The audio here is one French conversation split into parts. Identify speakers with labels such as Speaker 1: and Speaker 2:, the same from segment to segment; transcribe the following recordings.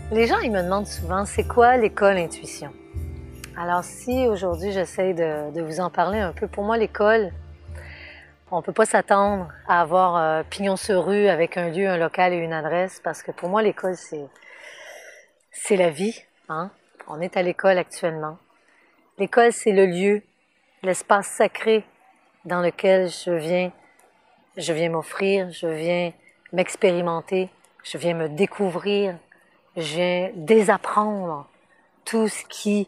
Speaker 1: Les gens, ils me demandent souvent, c'est quoi l'école intuition? Alors si aujourd'hui j'essaie de vous en parler un peu, pour moi l'école, on ne peut pas s'attendre à avoir pignon sur rue avec un lieu, un local et une adresse, parce que pour moi l'école c'est la vie, hein? On est à l'école actuellement. L'école c'est le lieu, l'espace sacré dans lequel je viens m'offrir, je viens m'expérimenter, je viens me découvrir, je viens désapprendre tout ce qui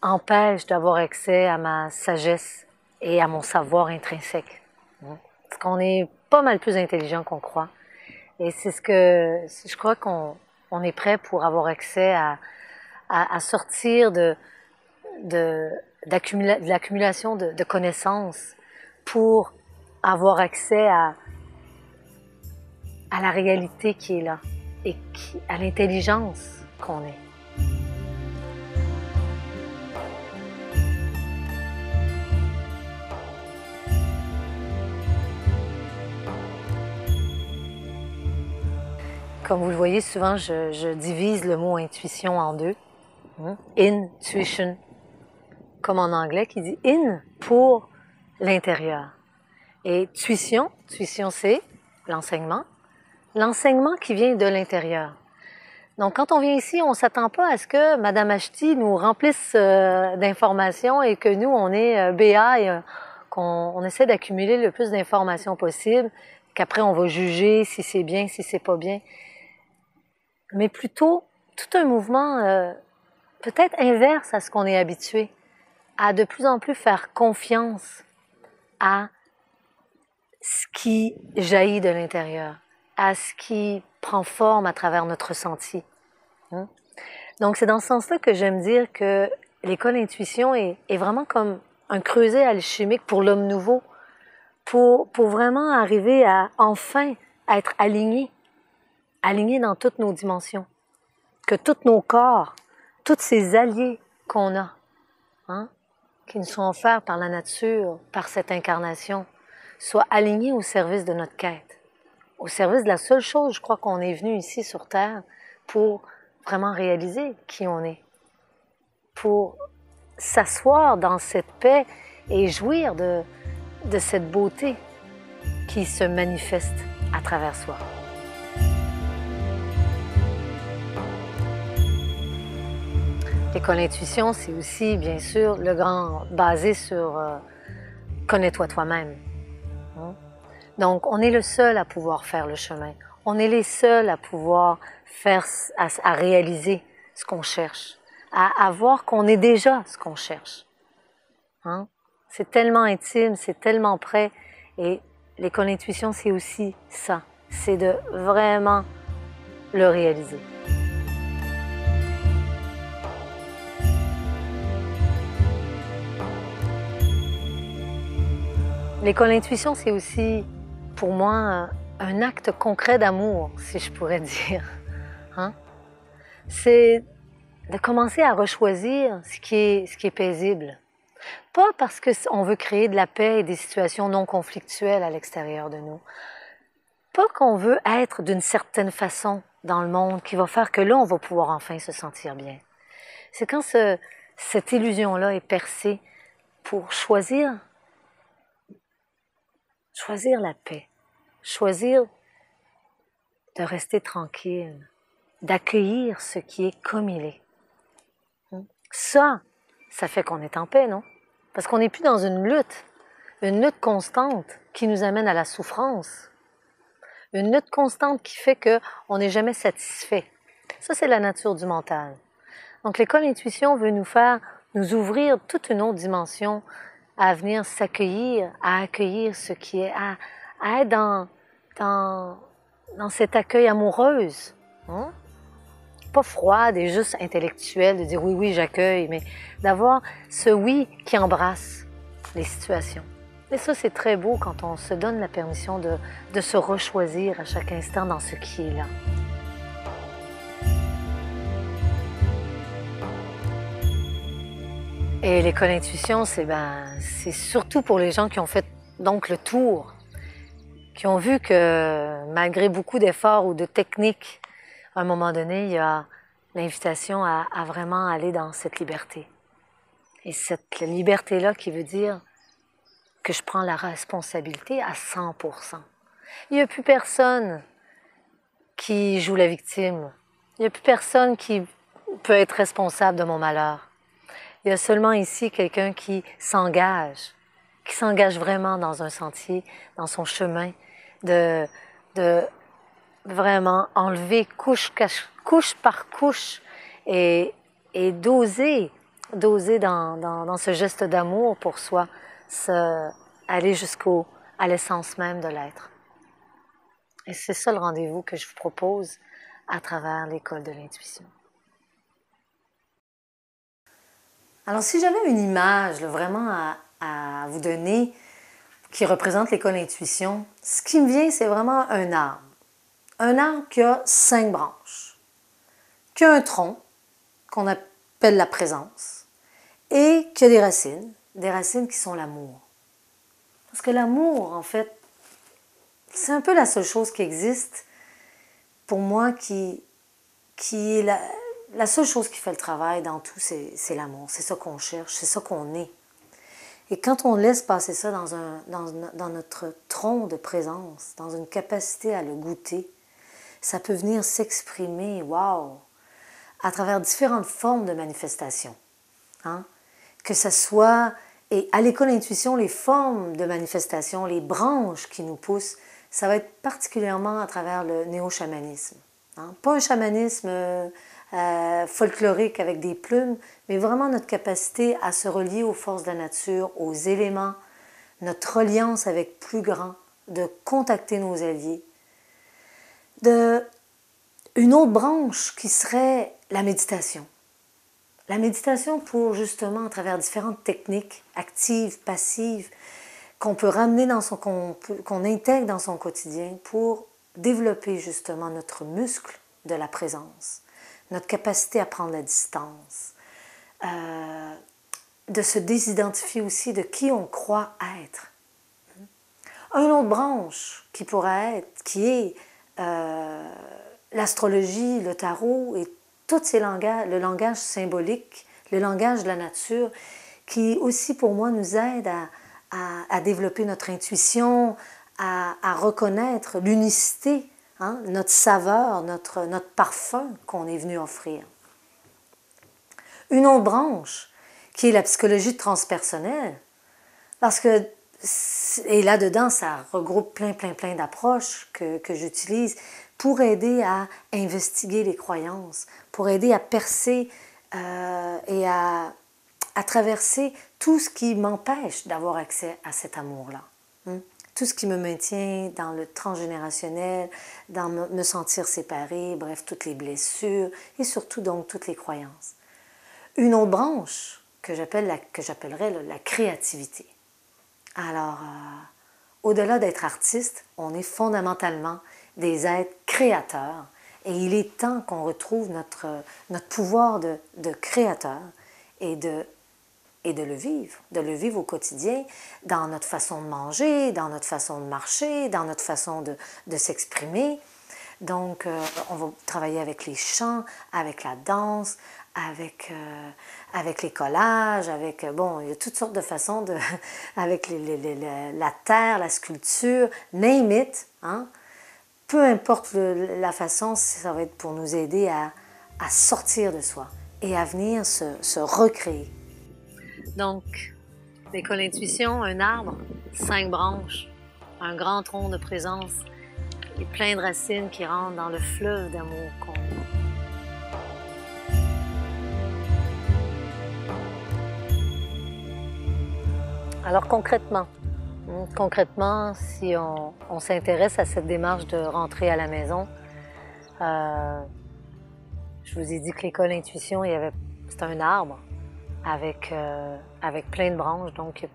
Speaker 1: empêche d'avoir accès à ma sagesse et à mon savoir intrinsèque. Parce qu'on est pas mal plus intelligent qu'on croit. Et c'est ce que je crois qu'on est prêt pour avoir accès à sortir de l'accumulation de connaissances pour avoir accès à la réalité qui est là et à l'intelligence qu'on est. Comme vous le voyez, souvent, je divise le mot intuition en deux. Intuition, comme en anglais, qui dit in pour l'intérieur. Et tuition c'est l'enseignement. L'enseignement qui vient de l'intérieur. Donc, quand on vient ici, on ne s'attend pas à ce que Madame Ashti nous remplisse d'informations et que nous, on est BA et qu'on essaie d'accumuler le plus d'informations possible, qu'après, on va juger si c'est bien, si c'est pas bien. Mais plutôt tout un mouvement peut-être inverse à ce qu'on est habitué, à de plus en plus faire confiance à ce qui jaillit de l'intérieur, à ce qui prend forme à travers notre ressenti. Donc c'est dans ce sens-là que j'aime dire que l'école intuition est vraiment comme un creuset alchimique pour l'homme nouveau, pour vraiment arriver à enfin être aligné dans toutes nos dimensions, que tous nos corps, tous ces alliés qu'on a, qui nous sont offerts par la nature, par cette incarnation, soient alignés au service de notre quête, au service de la seule chose, je crois qu'on est venu ici sur Terre pour vraiment réaliser qui on est, pour s'asseoir dans cette paix et jouir de cette beauté qui se manifeste à travers soi. L'école intuition, c'est aussi, bien sûr, le grand basé sur connais-toi toi-même. Donc, on est le seul à pouvoir faire le chemin. On est les seuls à pouvoir à réaliser ce qu'on cherche, à voir qu'on est déjà ce qu'on cherche. C'est tellement intime, c'est tellement près. Et l'école intuition, c'est aussi ça. C'est de vraiment le réaliser. L'école intuition, c'est aussi, pour moi, un acte concret d'amour, si je pourrais dire. C'est de commencer à rechoisir ce qui est paisible. Pas parce qu'on veut créer de la paix et des situations non conflictuelles à l'extérieur de nous. Pas qu'on veut être d'une certaine façon dans le monde qui va faire que là, on va pouvoir enfin se sentir bien. C'est quand cette illusion-là est percée pour choisir la paix, choisir de rester tranquille, d'accueillir ce qui est comme il est. Ça fait qu'on est en paix, non? Parce qu'on n'est plus dans une lutte constante qui nous amène à la souffrance, une lutte constante qui fait qu'on n'est jamais satisfait. Ça, c'est la nature du mental. Donc, l'école intuition veut nous ouvrir toute une autre dimension à venir s'accueillir, à accueillir ce qui est, à être dans cet accueil amoureuse. Pas froide et juste intellectuelle, de dire oui, oui, j'accueille, mais d'avoir ce oui qui embrasse les situations. Et ça, c'est très beau quand on se donne la permission de se rechoisir à chaque instant dans ce qui est là. Et l'école intuition, c'est surtout pour les gens qui ont fait donc le tour, qui ont vu que malgré beaucoup d'efforts ou de techniques, à un moment donné, il y a l'invitation à vraiment aller dans cette liberté. Et cette liberté-là qui veut dire que je prends la responsabilité à 100%. Il n'y a plus personne qui joue la victime. Il n'y a plus personne qui peut être responsable de mon malheur. Il y a seulement ici quelqu'un qui s'engage vraiment dans un sentier, dans son chemin, de vraiment enlever couche par couche et d'oser dans ce geste d'amour pour soi, aller à l'essence même de l'être. Et c'est ça le rendez-vous que je vous propose à travers l'école de l'intuition. Alors si j'avais une image vraiment à vous donner qui représente l'école d'intuition, ce qui me vient, c'est vraiment un arbre. Un arbre qui a 5 branches, qui a un tronc qu'on appelle la présence et qui a des racines qui sont l'amour. Parce que l'amour, en fait, c'est un peu la seule chose qui existe pour moi qui est la seule chose qui fait le travail dans tout, c'est l'amour. C'est ça qu'on cherche, c'est ça qu'on est. Et quand on laisse passer ça dans notre tronc de présence, dans une capacité à le goûter, ça peut venir s'exprimer, wow, à travers différentes formes de manifestation. Hein? Que ce soit, et à l'école intuition, les formes de manifestation, les branches qui nous poussent, ça va être particulièrement à travers le néo-chamanisme. Hein? Pas un chamanisme folklorique avec des plumes, mais vraiment notre capacité à se relier aux forces de la nature, aux éléments, notre reliance avec plus grand, de contacter nos alliés. Une autre branche qui serait la méditation. La méditation pour justement, à travers différentes techniques actives, passives, qu'on peut ramener qu'on intègre dans son quotidien pour développer justement notre muscle de la présence, notre capacité à prendre la distance, de se désidentifier aussi de qui on croit être. Une autre branche qui pourrait être, qui est l'astrologie, le tarot et tous ces langages, le langage symbolique, le langage de la nature, qui aussi pour moi nous aide à développer notre intuition, à reconnaître l'unicité, hein, notre saveur, notre parfum qu'on est venu offrir. Une autre branche qui est la psychologie transpersonnelle, parce que, et là-dedans, ça regroupe plein d'approches que j'utilise pour aider à investiguer les croyances, pour aider à percer et à traverser tout ce qui m'empêche d'avoir accès à cet amour-là. Tout ce qui me maintient dans le transgénérationnel, dans me sentir séparée, bref, toutes les blessures et surtout donc toutes les croyances. Une autre branche que j'appellerais la créativité. Alors, au-delà d'être artiste, on est fondamentalement des êtres créateurs et il est temps qu'on retrouve notre pouvoir de créateur et de le vivre au quotidien, dans notre façon de manger, dans notre façon de marcher, dans notre façon de s'exprimer. Donc, on va travailler avec les chants, avec la danse, avec les collages, bon, il y a toutes sortes de façons, avec la terre, la sculpture, name it, hein? Peu importe la façon, ça va être pour nous aider à sortir de soi et à venir se recréer. Donc, l'école intuition, un arbre, 5 branches, un grand tronc de présence et plein de racines qui rentrent dans le fleuve d'amour qu'on a. Alors concrètement, si on s'intéresse à cette démarche de rentrer à la maison, je vous ai dit que l'école intuition, c'est un arbre avec plein de branches, donc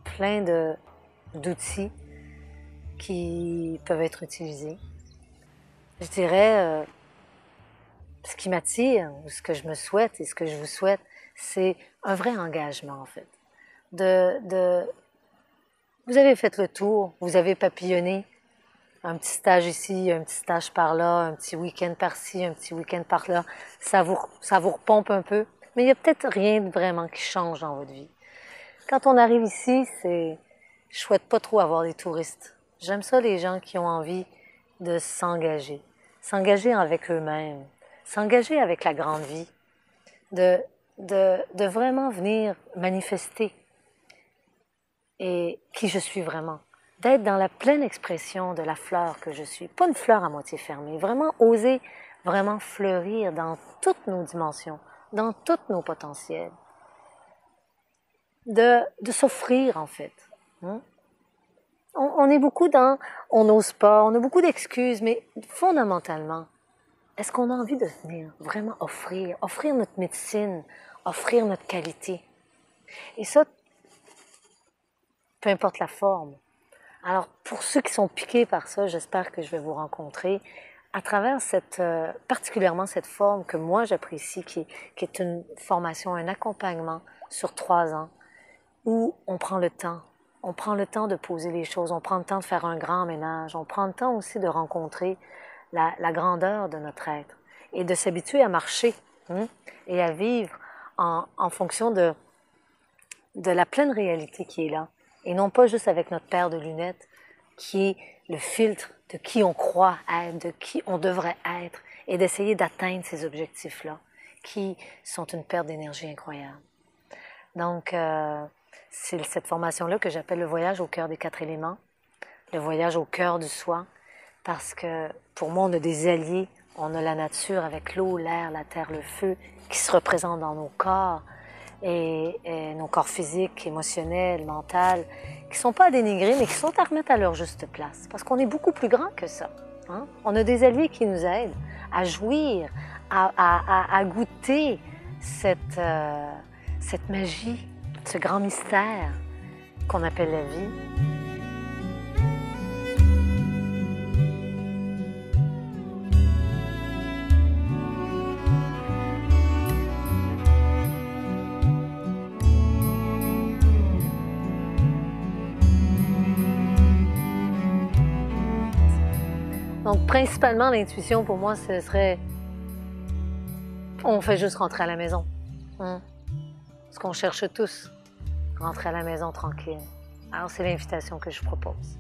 Speaker 1: plein d'outils qui peuvent être utilisés. Je dirais, ce qui m'attire, ou ce que je me souhaite et ce que je vous souhaite, c'est un vrai engagement en fait. Vous avez fait le tour, vous avez papillonné un petit stage ici, un petit stage par là, un petit week-end par-ci, un petit week-end par-là, ça vous repompe un peu. Mais il n'y a peut-être rien de vraiment qui change dans votre vie. Quand on arrive ici, je souhaite pas trop avoir des touristes. J'aime ça les gens qui ont envie de s'engager. S'engager avec eux-mêmes. S'engager avec la grande vie. De vraiment venir manifester et qui je suis vraiment. D'être dans la pleine expression de la fleur que je suis. Pas une fleur à moitié fermée. Vraiment oser vraiment fleurir dans toutes nos dimensions, dans tous nos potentiels. De s'offrir, en fait. On est beaucoup dans on n'ose pas, on a beaucoup d'excuses, mais fondamentalement, est-ce qu'on a envie de venir vraiment offrir notre médecine, offrir notre qualité? Et ça, peu importe la forme. Alors, pour ceux qui sont piqués par ça, j'espère que je vais vous rencontrer à travers particulièrement cette forme que moi j'apprécie, qui est une formation, un accompagnement sur 3 ans, où on prend le temps. On prend le temps de poser les choses, on prend le temps de faire un grand ménage, on prend le temps aussi de rencontrer la grandeur de notre être et de s'habituer à marcher et à vivre en fonction de la pleine réalité qui est là. Et non pas juste avec notre paire de lunettes qui est le filtre de qui on croit être, de qui on devrait être et d'essayer d'atteindre ces objectifs-là qui sont une perte d'énergie incroyable. Donc, c'est cette formation-là que j'appelle le voyage au cœur des 4 éléments, le voyage au cœur du soi, parce que pour moi, on a des alliés, on a la nature avec l'eau, l'air, la terre, le feu, qui se représentent dans nos corps, et nos corps physiques, émotionnels, mentaux, qui sont pas à dénigrer, mais qui sont à remettre à leur juste place, parce qu'on est beaucoup plus grand que ça. On a des alliés qui nous aident à jouir, à goûter cette magie, ce grand mystère qu'on appelle la vie. Donc, principalement, l'intuition, pour moi, ce serait... On fait juste rentrer à la maison. Ce qu'on cherche tous, rentrer à la maison tranquille. Alors, c'est l'invitation que je propose.